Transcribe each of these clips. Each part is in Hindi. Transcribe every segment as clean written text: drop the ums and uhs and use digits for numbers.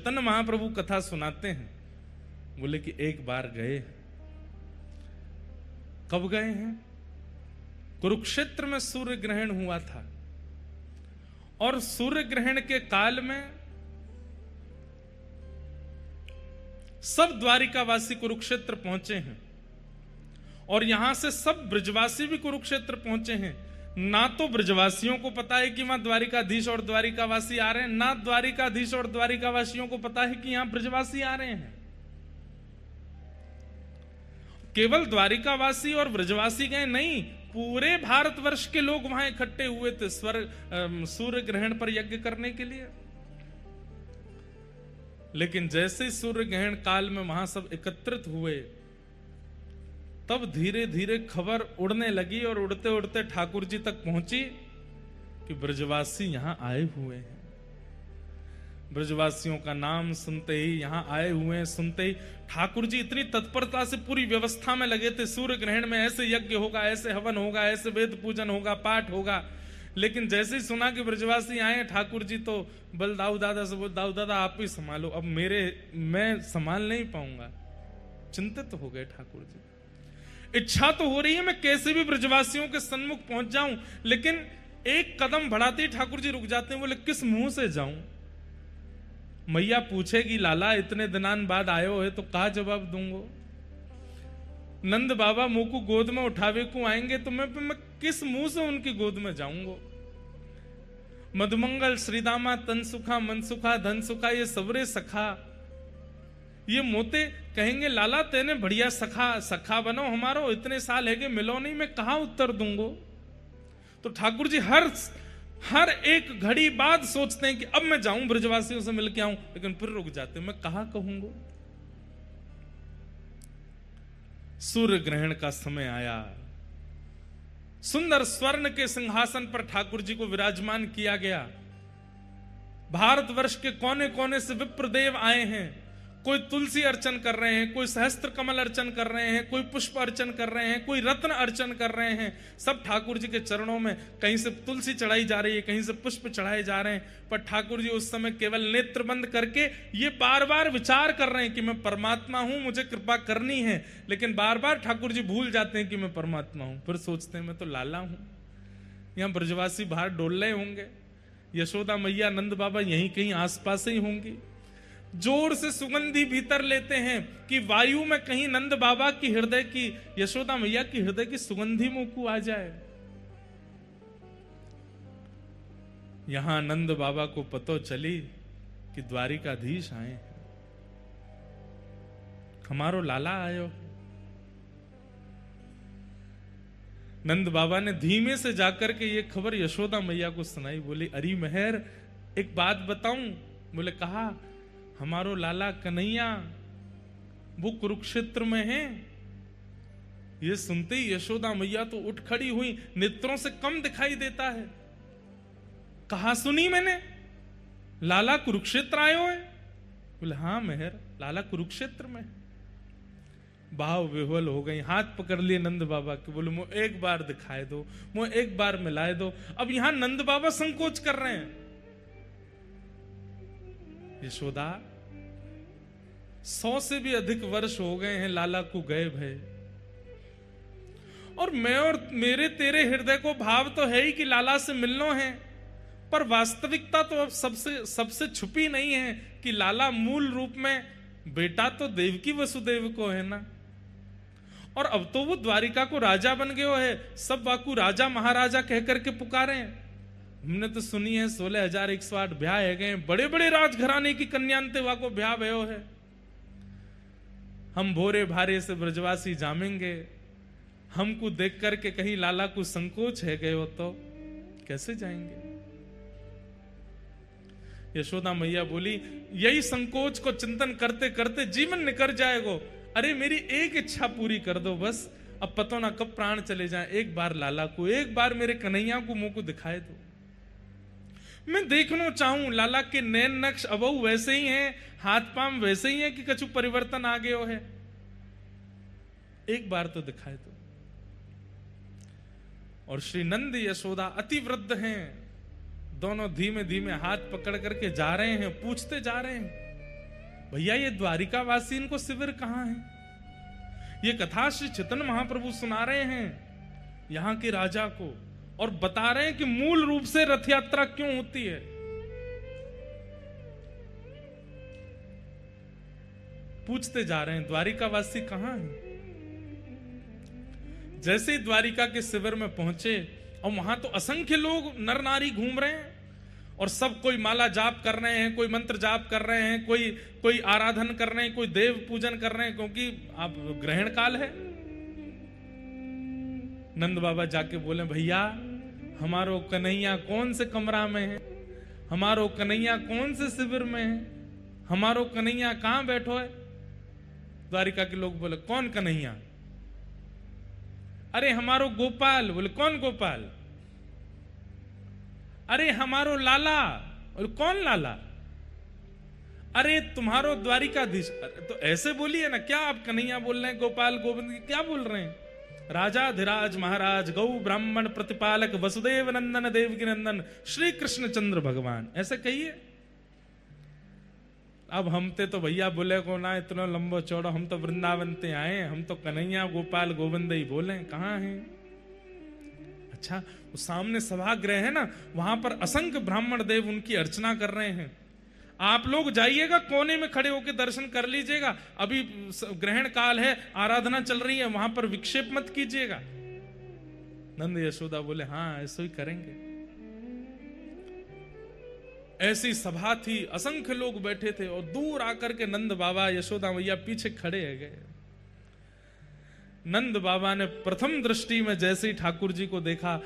चैतन्य महाप्रभु कथा सुनाते हैं, बोले कि एक बार गए। कब गए हैं? कुरुक्षेत्र में सूर्य ग्रहण हुआ था, और सूर्य ग्रहण के काल में सब द्वारिकावासी कुरुक्षेत्र पहुंचे हैं, और यहां से सब ब्रजवासी भी कुरुक्षेत्र पहुंचे हैं। ना तो ब्रजवासियों को पता है कि वहां द्वारिकाधीश और द्वारिकावासी आ रहे हैं, ना द्वारिकाधीश और द्वारिकावासियों को पता है कि यहां ब्रजवासी आ रहे हैं। केवल द्वारिकावासी और ब्रजवासी गए नहीं, पूरे भारतवर्ष के लोग वहां इकट्ठे हुए थे सूर्य ग्रहण पर यज्ञ करने के लिए। लेकिन जैसे ही सूर्य ग्रहण काल में वहां सब एकत्रित हुए, तब धीरे धीरे खबर उड़ने लगी, और उड़ते उड़ते ठाकुर जी तक पहुंची कि ब्रजवासी यहां आए हुए हैं। ब्रजवासियों का नाम सुनते ही, यहां आए हुए हैं सुनते ही, ठाकुर जी इतनी तत्परता से पूरी व्यवस्था में लगे थे। सूर्य ग्रहण में ऐसे यज्ञ होगा, ऐसे हवन होगा, ऐसे वेद पूजन होगा, पाठ होगा। लेकिन जैसे ही सुना कि ब्रजवासी आए, ठाकुर जी तो बल दाऊ दादा से बोल, दाऊ दादा आप ही संभालो, अब मैं संभाल नहीं पाऊंगा। चिंतित हो गए ठाकुर जी। इच्छा तो हो रही है मैं कैसे भी ब्रजवासियों के सन्मुख पहुंच जाऊं, लेकिन एक कदम बढ़ाते ही ठाकुर जी रुक जाते हैं। बोले किस मुंह से जाऊं? मैया पूछेगी लाला इतने दिनान बाद आयो है तो का जवाब दूंगो? नंद बाबा मुंह को गोद में उठावे को आएंगे तो मैं किस मुंह से उनकी गोद में जाऊंगो? मधुमंगल श्रीदामा तन सुखा मन सुखा धन सुखा, ये सबरे सखा, ये मोते कहेंगे लाला तेने बढ़िया सखा बनो हमारो, इतने साल है कि मिलो नहीं, मैं कहा उत्तर दूंगो? तो ठाकुर जी हर एक घड़ी बाद सोचते हैं कि अब मैं जाऊं ब्रजवासियों से मिल के आऊं, लेकिन फिर रुक जाते हैं, मैं कहा कहूंगो? सूर्य ग्रहण का समय आया, सुंदर स्वर्ण के सिंहासन पर ठाकुर जी को विराजमान किया गया। भारतवर्ष के कोने कोने से विप्रदेव आए हैं। कोई तुलसी अर्चन कर रहे हैं, कोई सहस्त्र कमल अर्चन कर रहे हैं, कोई पुष्प अर्चन कर रहे हैं, कोई रत्न अर्चन कर रहे हैं। सब ठाकुर जी के चरणों में कहीं से तुलसी चढ़ाई जा रही है, कहीं से पुष्प चढ़ाए जा रहे हैं। पर ठाकुर जी उस समय केवल नेत्र बंद करके ये बार बार विचार कर रहे हैं कि मैं परमात्मा हूं, मुझे कृपा करनी है। लेकिन बार बार ठाकुर जी भूल जाते हैं कि मैं परमात्मा हूं। फिर सोचते हैं मैं तो लाला हूं। यहां ब्रजवासी बाहर डोल रहे होंगे, यशोदा मैया नंद बाबा यहीं कहीं आसपास ही होंगी। जोर से सुगंधी भीतर लेते हैं कि वायु में कहीं नंद बाबा की हृदय की, यशोदा मैया की हृदय की सुगंधी मुंह को आ जाए। यहां नंद बाबा को पतो चली कि द्वारिकाधीश आए हैं, हमारो लाला आयो। नंद बाबा ने धीमे से जाकर के ये खबर यशोदा मैया को सुनाई। बोली अरे मेहर एक बात बताऊं? बोले कहा, हमारो लाला कन्हैया वो कुरुक्षेत्र में है। ये सुनते ही यशोदा मैया तो उठ खड़ी हुई, नेत्रों से कम दिखाई देता है। कहा सुनी मैंने, लाला कुरुक्षेत्र आयो है? बोले हाँ मेहर, लाला कुरुक्षेत्र में। भाव विह्वल हो गई, हाथ पकड़ लिए नंद बाबा के। बोले मुझे एक बार दिखाए दो, मुझे एक बार मिलाए दो। अब यहां नंद बाबा संकोच कर रहे हैं। यशोदा 100 से भी अधिक वर्ष हो गए हैं लाला को गए भय, और मैं और मेरे तेरे हृदय को भाव तो है ही कि लाला से मिलना है, पर वास्तविकता तो अब सबसे छुपी नहीं है कि लाला मूल रूप में बेटा तो देवकी वसुदेव को है ना। और अब तो वो द्वारिका को राजा बन गयो है, सब वाकू राजा महाराजा कह करके पुकारे हैं। हमने तो सुनी है 16,108 ब्याह है गए, बड़े बड़े राजघराने की कन्यांते वाको ब्याह भयो है। हम भोरे भारे से ब्रजवासी जामेंगे, हमको देख करके कहीं लाला को संकोच है गए हो तो कैसे जाएंगे? यशोदा मैया बोली यही संकोच को चिंतन करते करते जीवन निकल जाएगा। अरे मेरी एक इच्छा पूरी कर दो बस, अब पता ना कब प्राण चले जाए। एक बार लाला को, एक बार मेरे कन्हैया को मुंह को दिखाए दो। मैं देखना चाहूं लाला के नैन नक्श अबहु वैसे ही हैं, हाथ पांव वैसे ही हैं कि कछु परिवर्तन आ गयो है। एक बार तो दिखाए दो। और श्री नंद यशोदा अति वृद्ध हैं, दोनों धीमे धीमे हाथ पकड़ करके जा रहे हैं, पूछते जा रहे हैं भैया ये द्वारिकावासी, इनको शिविर कहां है? ये कथा श्री चैतन्य महाप्रभु सुना रहे हैं यहां के राजा को, और बता रहे हैं कि मूल रूप से रथ यात्रा क्यों होती है। पूछते जा रहे हैं द्वारिकावासी कहां है। जैसे ही द्वारिका के शिविर में पहुंचे, और वहां तो असंख्य लोग नर नारी घूम रहे हैं, और सब कोई माला जाप कर रहे हैं, कोई मंत्र जाप कर रहे हैं, कोई आराधन कर रहे हैं, कोई देव पूजन कर रहे हैं, क्योंकि अब ग्रहण काल है। नंद बाबा जाके बोले, भैया हमारो कन्हैया कौन से कमरा में है, हमारो कन्हैया कौन से शिविर में है, हमारो कन्हैया कहां बैठो है। द्वारिका के लोग बोले, कौन कन्हैया? अरे हमारो गोपाल। बोले, कौन गोपाल? अरे हमारो लाला। बोले, कौन लाला? अरे तुम्हारो द्वारिकाधीश। तो ऐसे बोलिए ना, क्या आप कन्हैया बोल रहे हैं, गोपाल गोविंद क्या बोल रहे हैं? राजा धीराज महाराज गौ ब्राह्मण प्रतिपालक वसुदेव नंदन देवकी नंदन श्री कृष्ण चंद्र भगवान, ऐसे कहिए। अब हम ते तो भैया बोले को ना इतना लंबो चौड़ा, हम तो वृंदावन ते आए, हम तो कन्हैया गोपाल गोविंद ही बोले, कहां हैं? अच्छा, वो सामने सभागृह है ना, वहां पर असंख्य ब्राह्मण देव उनकी अर्चना कर रहे हैं। आप लोग जाइएगा, कोने में खड़े होकर दर्शन कर लीजिएगा, अभी ग्रहण काल है, आराधना चल रही है, वहां पर विक्षेप मत कीजिएगा। नंद यशोदा बोले, हाँ ऐसा ही करेंगे। ऐसी सभा थी, असंख्य लोग बैठे थे, और दूर आकर के नंद बाबा यशोदा मैया पीछे खड़े है गए। नंद बाबा ने प्रथम दृष्टि में जैसे ही ठाकुर जी को देखा,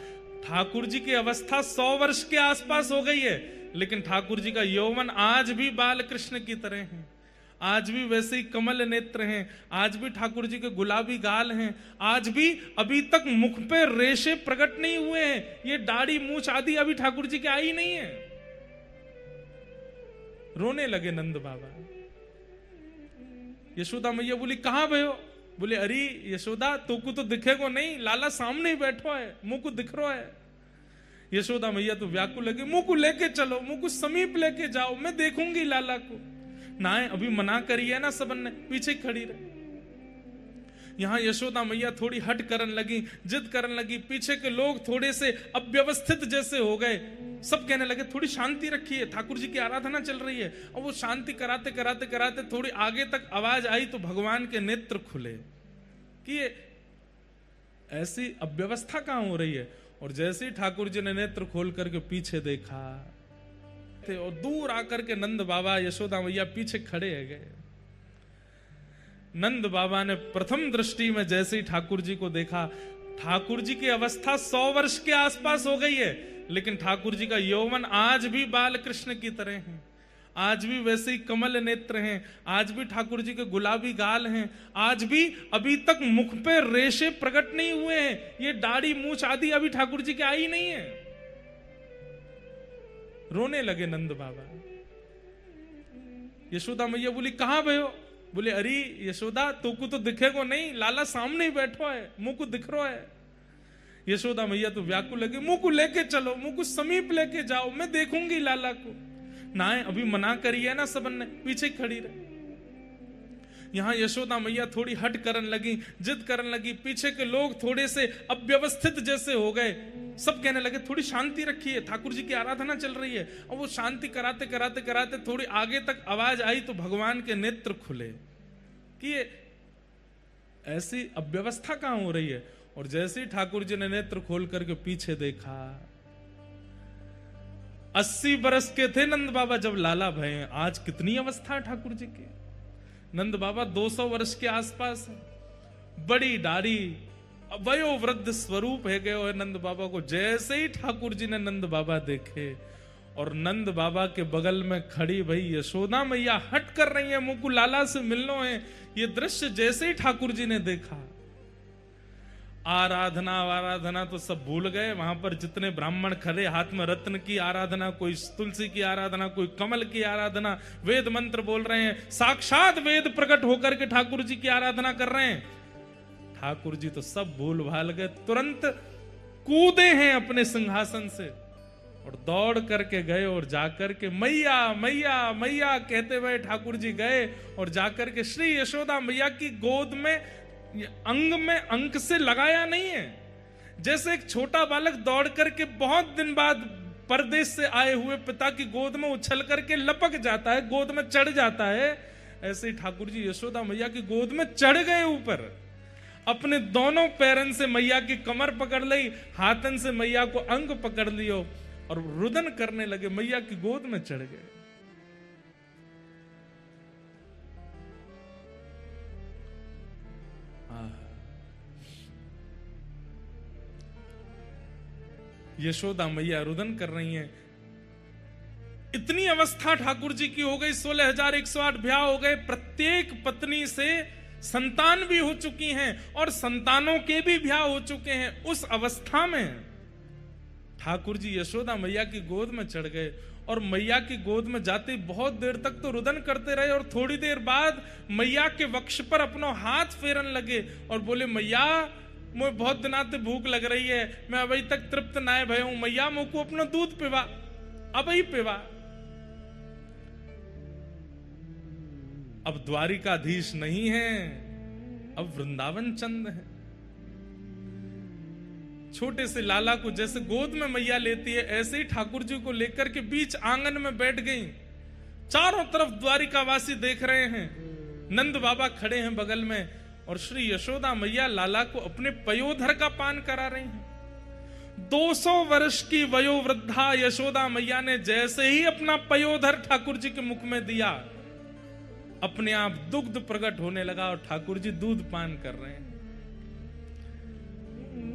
ठाकुर जी की अवस्था 100 वर्ष के आसपास हो गई है, लेकिन ठाकुर जी का यौवन आज भी बाल कृष्ण की तरह है, आज भी वैसे ही कमल नेत्र हैं, आज भी ठाकुर जी के गुलाबी गाल हैं, आज भी अभी तक मुख पे रेशे प्रकट नहीं हुए हैं, ये दाढ़ी मूछ आदि अभी ठाकुर जी के आई नहीं है। रोने लगे नंद बाबा। यशोदा मैया बोली, कहां भयो? बोले, अरे यशोदा तो को तो दिखेगो नहीं, लाला सामने ही बैठो है, मुंह को दिख रहा है। यशोदा मैया तो व्याकुल लगे, मुंह को लेके चलो, मुंह को समीप लेके जाओ, मैं देखूंगी लाला को। ना अभी मना करिए ना, सबन ने पीछे खड़ी रहे। यहां यशोदा मैया थोड़ी हट करन लगी, जिद करन लगी, पीछे के लोग थोड़े से अव्यवस्थित जैसे हो गए, सब कहने लगे थोड़ी शांति रखिए, ठाकुर जी की आराधना चल रही है। और वो शांति कराते कराते कराते थोड़ी आगे तक आवाज आई तो भगवान के नेत्र खुले कि ये ऐसी अव्यवस्था कहां हो रही है। और जैसे ही ठाकुर जी ने नेत्र खोल करके पीछे देखा थे, और दूर आकर के नंद बाबा यशोदा मैया पीछे खड़े है गए। नंद बाबा ने प्रथम दृष्टि में जैसे ही ठाकुर जी को देखा, ठाकुर जी की अवस्था 100 वर्ष के आसपास हो गई है, लेकिन ठाकुर जी का यौवन आज भी बाल कृष्ण की तरह है, आज भी वैसे ही कमल नेत्र हैं, आज भी ठाकुर जी के गुलाबी गाल हैं, आज भी अभी तक मुख पे रेशे प्रकट नहीं हुए हैं, ये दाढ़ी मूछ आदि अभी ठाकुर जी के आई नहीं है। रोने लगे नंद बाबा। यशोदा मैया बोली, कहां भयो? बोले, अरे यशोदा तो को तो दिखेगो नहीं, लाला सामने ही बैठो है, मुंह को दिख रहा है। यशोदा मैया तो व्याकुल लगे, मुंह को लेके चलो, मुंह को समीप लेके जाओ, मैं देखूंगी लाला को। ना अभी मना करिए ना, सबन ने पीछे खड़ी रहे। यहां यशोदा मैया थोड़ी हट करन लगी, जिद करन लगी, पीछे के लोग थोड़े से अव्यवस्थित जैसे हो गए, सब कहने लगे थोड़ी शांति रखिए, ठाकुर जी की आराधना चल रही है। और वो शांति कराते कराते कराते थोड़ी आगे तक आवाज आई तो भगवान के नेत्र खुले कि ये ऐसी अव्यवस्था कहां हो रही है। और जैसे ही ठाकुर जी ने नेत्र खोल करके पीछे देखा, 80 बरस के थे नंद बाबा जब लाला भये, आज कितनी अवस्था है ठाकुर जी की। नंद बाबा 200 वर्ष के आसपास है, बड़ी दाढ़ी, वयोवृद्ध स्वरूप है गए नंद बाबा को। जैसे ही ठाकुर जी ने नंद बाबा देखे, और नंद बाबा के बगल में खड़ी भाई यशोदा मैया हट कर रही है, मुंह को लाला से मिलनो है। ये दृश्य जैसे ही ठाकुर जी ने देखा, आराधना तो सब भूल गए। वहां पर जितने ब्राह्मण खड़े, हाथ में रत्न की आराधना, कोई तुलसी की आराधना, कोई कमल की आराधना, वेद मंत्र बोल रहे हैं, साक्षात वेद प्रकट होकर के ठाकुर जी की आराधना कर रहे हैं। ठाकुर जी तो सब भूल भाल गए, तुरंत कूदे हैं अपने सिंहासन से, और दौड़ करके गए और जाकर के मैया मैया मैया कहते हुए ठाकुर जी गए और जाकर के श्री यशोदा मैया की गोद में अंग में अंक से लगाया नहीं है। जैसे एक छोटा बालक दौड़ करके बहुत दिन बाद परदेश से आए हुए पिता की गोद में उछल करके लपक जाता है, गोद में चढ़ जाता है, ऐसे ही ठाकुर जी यशोदा मैया की गोद में चढ़ गए ऊपर। अपने दोनों पैरन से मैया की कमर पकड़ ली, हाथन से मैया को अंग पकड़ लियो और रुदन करने लगे, मैया की गोद में चढ़ गए। यशोदा मैया रुदन कर रही हैं। इतनी अवस्था ठाकुर जी की हो गई, 16,108 ब्याह हो गए, प्रत्येक पत्नी से संतान भी हो चुकी हैं और संतानों के भी ब्याह हो चुके हैं। उस अवस्था में ठाकुर जी यशोदा मैया की गोद में चढ़ गए और मैया की गोद में जाते बहुत देर तक तो रुदन करते रहे और थोड़ी देर बाद मैया के वक्ष पर अपना हाथ फेरन लगे और बोले, मैया मुझे बहुत दिना से भूख लग रही है, मैं अभी तक तृप्त ना भय हूं, मैया मुझको अपना दूध पिवा, अब ही पिवा। अब द्वारिकाधीश नहीं है, अब वृंदावन चंद है। छोटे से लाला को जैसे गोद में मैया लेती है, ऐसे ही ठाकुर जी को लेकर के बीच आंगन में बैठ गई। चारों तरफ द्वारिकावासी देख रहे हैं, नंद बाबा खड़े हैं बगल में और श्री यशोदा मैया लाला को अपने पयोधर का पान करा रही हैं। 200 वर्ष की वयोवृद्धा यशोदा मैया ने जैसे ही अपना पयोधर ठाकुर जी के मुख में दिया, अपने आप दुग्ध प्रकट होने लगा और ठाकुर जी दूध पान कर रहे हैं।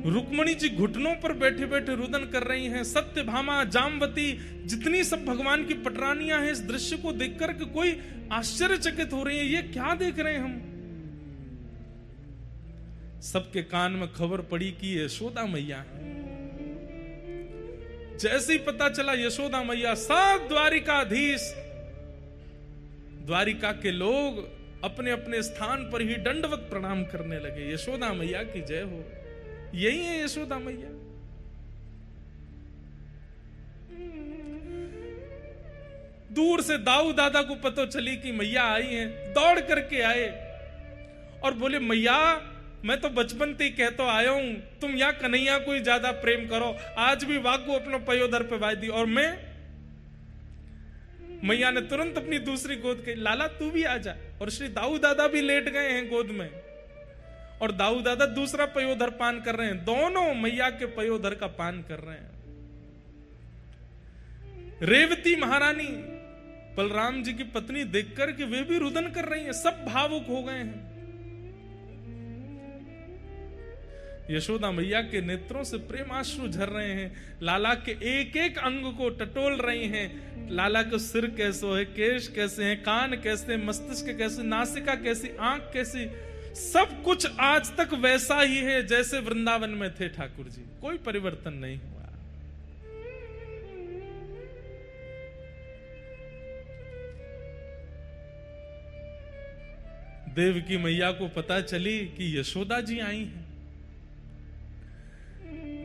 रुक्मणी जी घुटनों पर बैठे बैठे रुदन कर रही हैं। सत्यभामा, जामवती, जितनी सब भगवान की पटरानियां हैं, इस दृश्य को देखकर के कोई आश्चर्यचकित हो रही है, ये क्या देख रहे हैं हम। सबके कान में खबर पड़ी कि यशोदा मैया है। जैसे ही पता चला यशोदा मैया, सब द्वारिकाधीश, द्वारिका के लोग अपने अपने स्थान पर ही दंडवत प्रणाम करने लगे। यशोदा मैया की जय हो। यही है यशोदा मैया। दूर से दाऊ दादा को पता चली कि मैया आई हैं, दौड़ करके आए और बोले, मैया मैं तो बचपन से ही कहता आया हूं, तुम या कन्हैया को ही ज्यादा प्रेम करो, आज भी वाकू अपना पयोधर पे वाय दी। और मैं, मैया ने तुरंत अपनी दूसरी गोद कही, लाला तू भी आ जा। और श्री दाऊ दादा भी लेट गए हैं गोद में और दाऊ दादा दूसरा पयोधर पान कर रहे हैं। दोनों मैया के पयोधर का पान कर रहे हैं। रेवती महारानी बलराम जी की पत्नी देखकर कि वे भी रुदन कर रही हैं, सब भावुक हो गए हैं। यशोदा मैया के नेत्रों से प्रेमाश्रु झर रहे हैं। लाला के एक एक अंग को टटोल रही हैं। लाला का सिर कैसे है, केश कैसे हैं, कान कैसे, मस्तिष्क कैसे, नासिका कैसी, आंख कैसी, सब कुछ आज तक वैसा ही है जैसे वृंदावन में थे ठाकुर जी। कोई परिवर्तन नहीं हुआ। देवकी मैया को पता चली कि यशोदा जी आई हैं।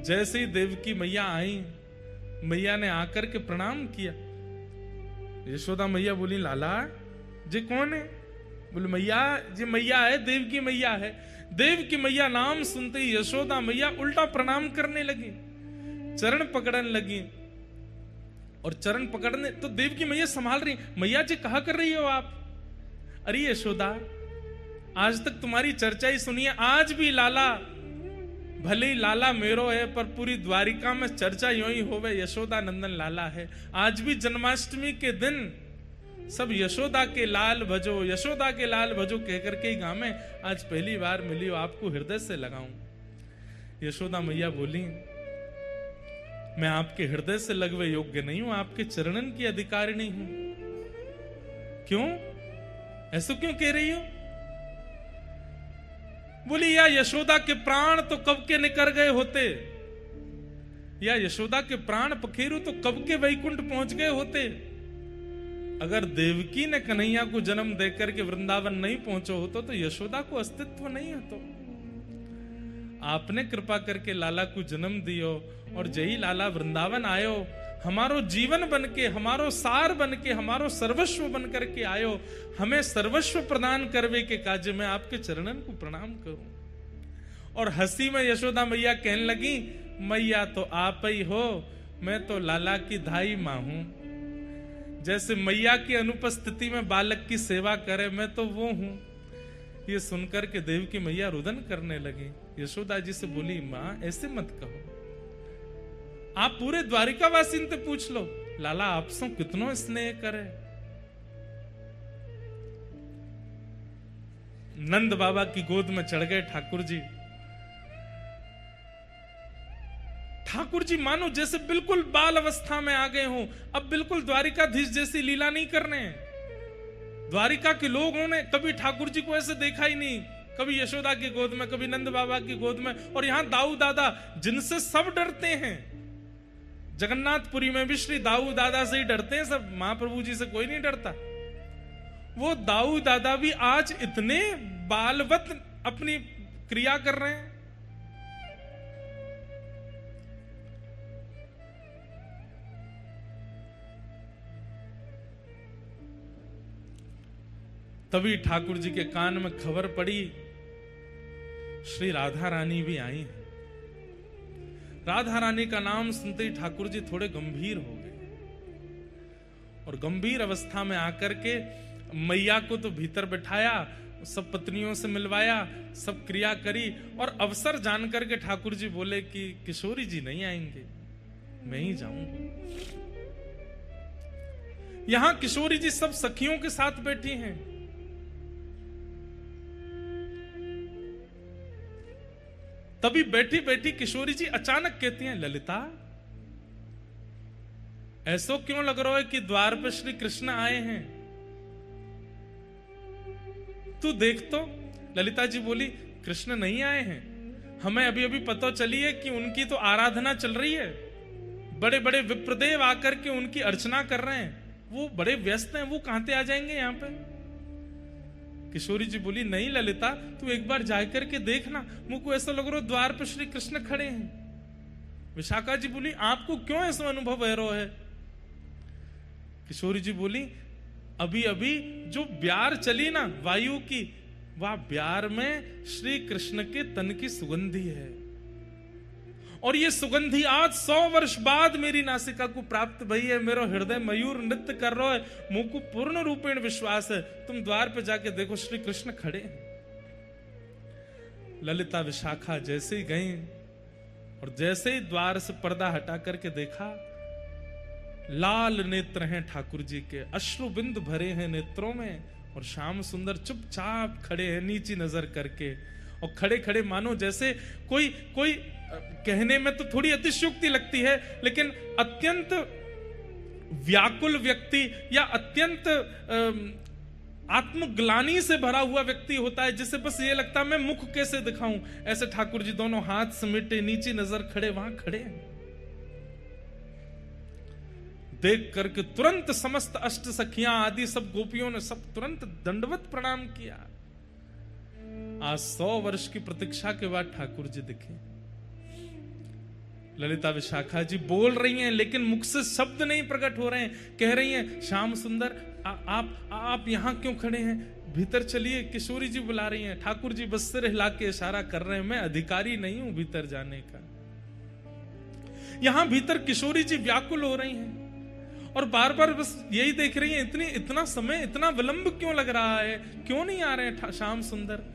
जैसे ही देवकी मैया आई, मैया ने आकर के प्रणाम किया। यशोदा मैया बोली, लाला जी कौन है? बोले, मैया जी मैया है, देवकी मैया है। देवकी मैया नाम सुनते ही यशोदा मैया उल्टा प्रणाम करने लगी, चरण पकड़ने लगी। और चरण पकड़ने तो देवकी मैया संभाल रही, मैया जी कहा कर रही हो आप? अरे यशोदा, आज तक तुम्हारी चर्चा ही सुनी है, आज भी लाला, भले ही लाला मेरो है पर पूरी द्वारिका में चर्चा यूं ही होवे, यशोदा नंदन लाला है। आज भी जन्माष्टमी के दिन सब यशोदा के लाल भजो, यशोदा के लाल भजो कहकर के ही गावे। आज पहली बार मिली हो, आपको हृदय से लगाऊं। यशोदा मैया बोली, मैं आपके हृदय से लगवे योग्य नहीं हूं, आपके चरणन की अधिकारी नहीं हूं। क्यों? ऐसा क्यों कह रही हो? बोली, या यशोदा के प्राण तो कब के निकल गए होते, या यशोदा के प्राण पखेरु तो कब के वैकुंठ पहुंच गए होते। अगर देवकी ने कन्हैया को जन्म देकर के वृंदावन नहीं पहुंचो होतो तो यशोदा को अस्तित्व नहीं होतो। आपने कृपा करके लाला को जन्म दियो और जही लाला वृंदावन आयो, हमारो जीवन बन के, हमारो सार बन के, हमारो सर्वस्व बन करके आयो, हमें सर्वस्व प्रदान करवे के काज में आपके चरणन को प्रणाम करूं। और हंसी में यशोदा मैया कहने लगी, मैया तो आप ही हो, मैं तो लाला की धाई मां हूं। जैसे मैया की अनुपस्थिति में बालक की सेवा करे, मैं तो वो हूं। ये सुनकर के देवकी मैया रुदन करने लगी। यशोदा जी से बोली, मां ऐसे मत कहो, आप पूरे द्वारिकावासी से पूछ लो, लाला आपसे कितनो स्नेह करे। नंद बाबा की गोद में चढ़ गए ठाकुर जी। ठाकुर जी मानो जैसे बिल्कुल बाल अवस्था में आ गए हों, अब बिल्कुल द्वारिकाधीश जैसी लीला नहीं करने। द्वारिका के लोगों ने कभी ठाकुर जी को ऐसे देखा ही नहीं, कभी यशोदा की गोद में, कभी नंद बाबा की गोद में, और यहां दाऊ दादा जिनसे सब डरते हैं। जगन्नाथपुरी में भी श्री दाऊ दादा से ही डरते हैं सब, महाप्रभु जी से कोई नहीं डरता। वो दाऊ दादा भी आज इतने बालवत अपनी क्रिया कर रहे हैं। तभी ठाकुर जी के कान में खबर पड़ी, श्री राधा रानी भी आई हैं। राधा रानी का नाम सुनते ही ठाकुर जी थोड़े गंभीर हो गए, और गंभीर अवस्था में आकर के मैया को तो भीतर बिठाया, सब पत्नियों से मिलवाया, सब क्रिया करी, और अवसर जान करके ठाकुर जी बोले कि किशोरी जी नहीं आएंगे, मैं ही जाऊंगा। यहां किशोरी जी सब सखियों के साथ बैठी हैं। तभी बैठी बैठी किशोरी जी अचानक कहती हैं, ललिता ऐसो क्यों लग रहा है कि द्वार पर श्री कृष्ण आए हैं, तू देख तो। ललिता जी बोली, कृष्ण नहीं आए हैं, हमें अभी अभी पता चली है कि उनकी तो आराधना चल रही है, बड़े बड़े विप्रदेव आकर के उनकी अर्चना कर रहे हैं, वो बड़े व्यस्त हैं, वो कहां से आ जाएंगे यहां पे। किशोरी जी बोली, नहीं ललिता, तू एक बार जाकर के देखना, मुझको ऐसा लग रहा है द्वार पर श्री कृष्ण खड़े हैं। विशाखा जी बोली, आपको क्यों ऐसा अनुभव हो रहा है। किशोरी जी बोली, अभी अभी जो ब्यार चली ना वायु की, वह ब्यार में श्री कृष्ण के तन की सुगंधी है, और ये सुगंधी आज 100 वर्ष बाद मेरी नासिका को प्राप्त भई है। मेरा हृदय मयूर नृत्य कर रहा है, मुझको पूर्ण रूपेण विश्वास है, तुम द्वार पे जाके देखो श्री कृष्ण खड़े हैं। ललिता विशाखा जैसे ही गई और जैसे ही द्वार से पर्दा हटा करके देखा, लाल नेत्र हैं ठाकुर जी के, अश्रु बिंदु भरे हैं नेत्रों में, और श्याम सुंदर चुपचाप खड़े हैं नीची नजर करके, और खड़े खड़े मानो जैसे कोई कहने में तो थोड़ी अतिशयोक्ति लगती है, लेकिन अत्यंत व्याकुल व्यक्ति या अत्यंत आत्मग्लानि से भरा हुआ व्यक्ति होता है, जिसे बस ये लगता है मैं मुख कैसे दिखाऊं। ऐसे ठाकुर जी दोनों हाथ समेटे नीची नजर खड़े वहां खड़े हैं। देख करके तुरंत समस्त अष्ट सखियां आदि सब गोपियों ने सब तुरंत दंडवत प्रणाम किया। आज 100 वर्ष की प्रतीक्षा के बाद ठाकुर जी दिखे। ललिता विशाखा जी बोल रही हैं, लेकिन मुख से शब्द नहीं प्रकट हो रहे हैं। कह रही हैं, श्याम सुंदर आप यहां क्यों खड़े हैं, भीतर चलिए, किशोरी जी बुला रही हैं। ठाकुर जी बस सिर हिला के इशारा कर रहे हैं, मैं अधिकारी नहीं हूं भीतर जाने का। यहां भीतर किशोरी जी व्याकुल हो रही हैं और बार बार बस यही देख रही हैं, इतना समय, इतना विलंब क्यों लग रहा है, क्यों नहीं आ रहे हैं श्याम सुंदर।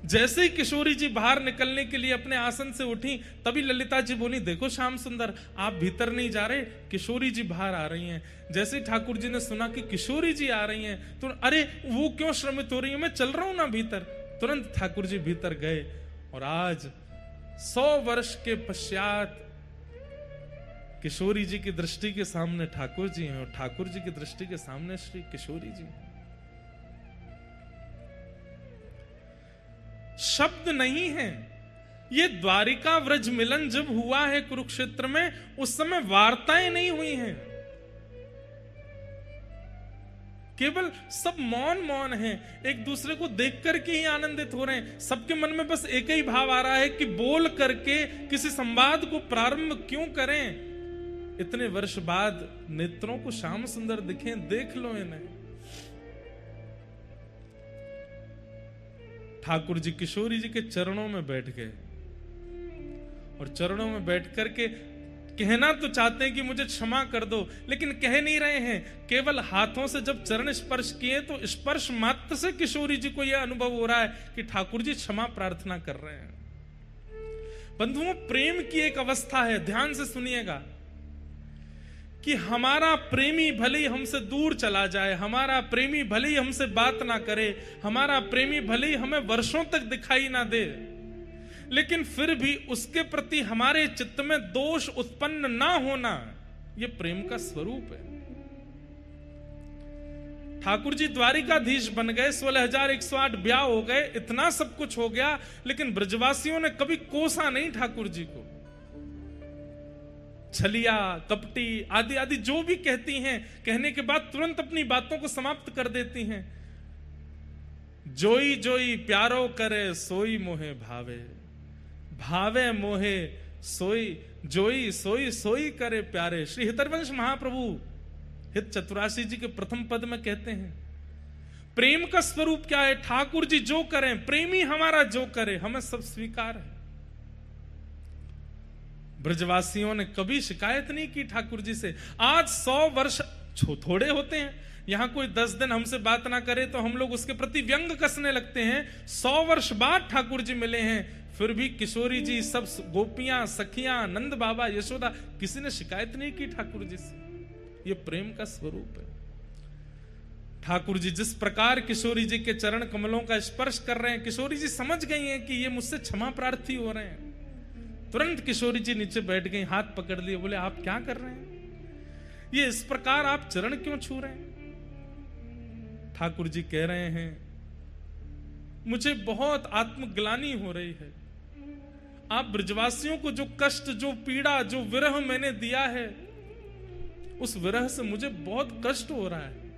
जैसे ही किशोरी जी बाहर निकलने के लिए अपने आसन से उठी, तभी ललिता जी बोली, देखो श्याम सुंदर आप भीतर नहीं जा रहे, किशोरी जी बाहर आ रही हैं। जैसे ही ठाकुर जी ने सुना कि किशोरी जी आ रही हैं, तो अरे वो क्यों श्रमित हो रही है, मैं चल रहा हूं ना भीतर। तुरंत ठाकुर जी भीतर गए, और आज 100 वर्ष के पश्चात किशोरी जी की दृष्टि के सामने ठाकुर जी हैं, और ठाकुर जी की दृष्टि के सामने श्री किशोरी जी। शब्द नहीं है। ये द्वारिका व्रज मिलन जब हुआ है कुरुक्षेत्र में, उस समय वार्ताएं नहीं हुई हैं, केवल सब मौन हैं, एक दूसरे को देख करके ही आनंदित हो रहे हैं। सबके मन में बस एक ही भाव आ रहा है कि बोल करके किसी संवाद को प्रारंभ क्यों करें। इतने वर्ष बाद नेत्रों को श्याम सुंदर दिखे, देख लो इन्हें। ठाकुर जी किशोरी जी के चरणों में बैठ गए और चरणों में बैठ करके कहना तो चाहते हैं कि मुझे क्षमा कर दो, लेकिन कह नहीं रहे हैं। केवल हाथों से जब चरण स्पर्श किए तो स्पर्श मात्र से किशोरी जी को यह अनुभव हो रहा है कि ठाकुर जी क्षमा प्रार्थना कर रहे हैं। बंधुओं, प्रेम की एक अवस्था है, ध्यान से सुनिएगा, कि हमारा प्रेमी भले ही हमसे दूर चला जाए, हमारा प्रेमी भले ही हमसे बात ना करे, हमारा प्रेमी भले ही हमें वर्षों तक दिखाई ना दे, लेकिन फिर भी उसके प्रति हमारे चित्त में दोष उत्पन्न ना होना, यह प्रेम का स्वरूप है। ठाकुर जी द्वारिकाधीश बन गए, 16,108 ब्याह हो गए, इतना सब कुछ हो गया, लेकिन ब्रजवासियों ने कभी कोसा नहीं ठाकुर जी को। छलिया, कपटी आदि आदि जो भी कहती हैं, कहने के बाद तुरंत अपनी बातों को समाप्त कर देती हैं। जोई जोई प्यारो करे सोई मोहे भावे, भावे मोहे सोई, जोई सोई सोई करे प्यारे। श्री हितरवंश महाप्रभु हित चतुराशी जी के प्रथम पद में कहते हैं, प्रेम का स्वरूप क्या है? ठाकुर जी जो करें, प्रेमी हमारा जो करे, हमें सब स्वीकार है। ब्रजवासियों ने कभी शिकायत नहीं की ठाकुर जी से। आज 100 वर्ष थोड़े होते हैं, यहां कोई 10 दिन हमसे बात ना करे तो हम लोग उसके प्रति व्यंग कसने लगते हैं। 100 वर्ष बाद ठाकुर जी मिले हैं, फिर भी किशोरी जी, सब गोपियां, सखियां, नंद बाबा, यशोदा, किसी ने शिकायत नहीं की ठाकुर जी से। ये प्रेम का स्वरूप है। ठाकुर जी जिस प्रकार किशोरी जी के चरण कमलों का स्पर्श कर रहे हैं, किशोरी जी समझ गई हैं कि ये मुझसे क्षमा प्रार्थी हो रहे हैं। तुरंत किशोरी जी नीचे बैठ गई, हाथ पकड़ लिए, बोले आप क्या कर रहे हैं? ये इस प्रकार आप चरण क्यों छू रहे हैं? ठाकुर जी कह रहे हैं, मुझे बहुत आत्मग्लानि हो रही है। आप ब्रजवासियों को जो कष्ट, जो पीड़ा, जो विरह मैंने दिया है, उस विरह से मुझे बहुत कष्ट हो रहा है।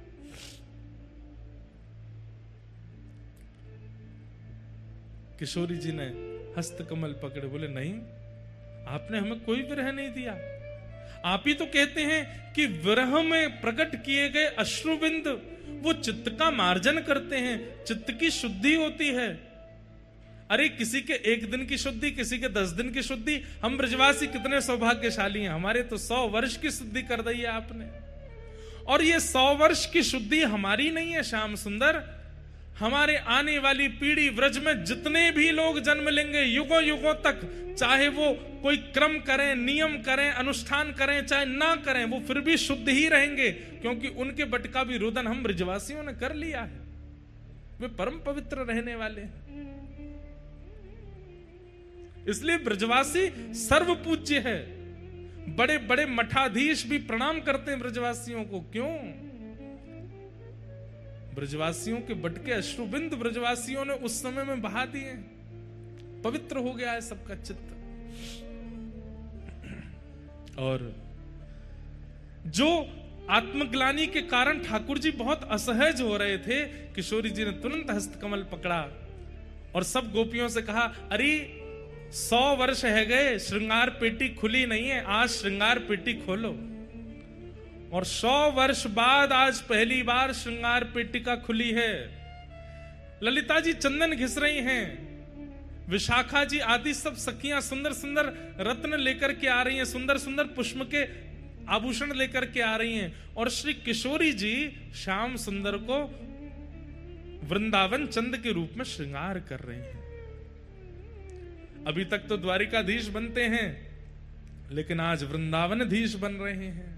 किशोरी जी ने हस्त कमल पकड़े, बोले नहीं, आपने हमें कोई विरह नहीं दिया। आप ही तो कहते हैं कि विरह में प्रकट किए गए अश्रुबिंद वो चित्त का मार्जन करते हैं, चित्त की शुद्धि होती है। अरे किसी के 1 दिन की शुद्धि, किसी के 10 दिन की शुद्धि, हम ब्रजवासी कितने सौभाग्यशाली हैं, हमारे तो 100 वर्ष की शुद्धि कर दी है आपने। और ये 100 वर्ष की शुद्धि हमारी नहीं है श्याम सुंदर, हमारे आने वाली पीढ़ी व्रज में जितने भी लोग जन्म लेंगे युगों युगों तक, चाहे वो कोई क्रम करें, नियम करें, अनुष्ठान करें, चाहे ना करें, वो फिर भी शुद्ध ही रहेंगे, क्योंकि उनके बट का भी रुदन हम ब्रजवासियों ने कर लिया है। वे परम पवित्र रहने वाले हैं। इसलिए ब्रजवासी सर्वपूज्य है। बड़े बड़े मठाधीश भी प्रणाम करते हैं ब्रजवासियों को। क्यों? ब्रजवासियों के बटके अश्रुबिंद ब्रजवासियों ने उस समय में बहा दिए, पवित्र हो गया है सबका चित्त। और जो आत्मग्लानि के कारण ठाकुर जी बहुत असहज हो रहे थे, किशोरी जी ने तुरंत हस्तकमल पकड़ा और सब गोपियों से कहा, अरे 100 वर्ष है गए, श्रृंगार पेटी खुली नहीं है, आज श्रृंगार पेटी खोलो। और 100 वर्ष बाद आज पहली बार श्रृंगार पेटिका खुली है। ललिता जी चंदन घिस रही हैं, विशाखा जी आदि सब सखियां सुंदर सुंदर रत्न लेकर के आ रही हैं, सुंदर सुंदर पुष्प के आभूषण लेकर के आ रही हैं, और श्री किशोरी जी श्याम सुंदर को वृंदावन चंद के रूप में श्रृंगार कर रहे हैं। अभी तक तो द्वारिकाधीश बनते हैं, लेकिन आज वृंदावनाधीश बन रहे हैं।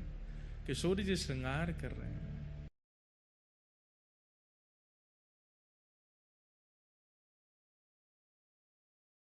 किशोरी जी श्रृंगार कर रहे हैं।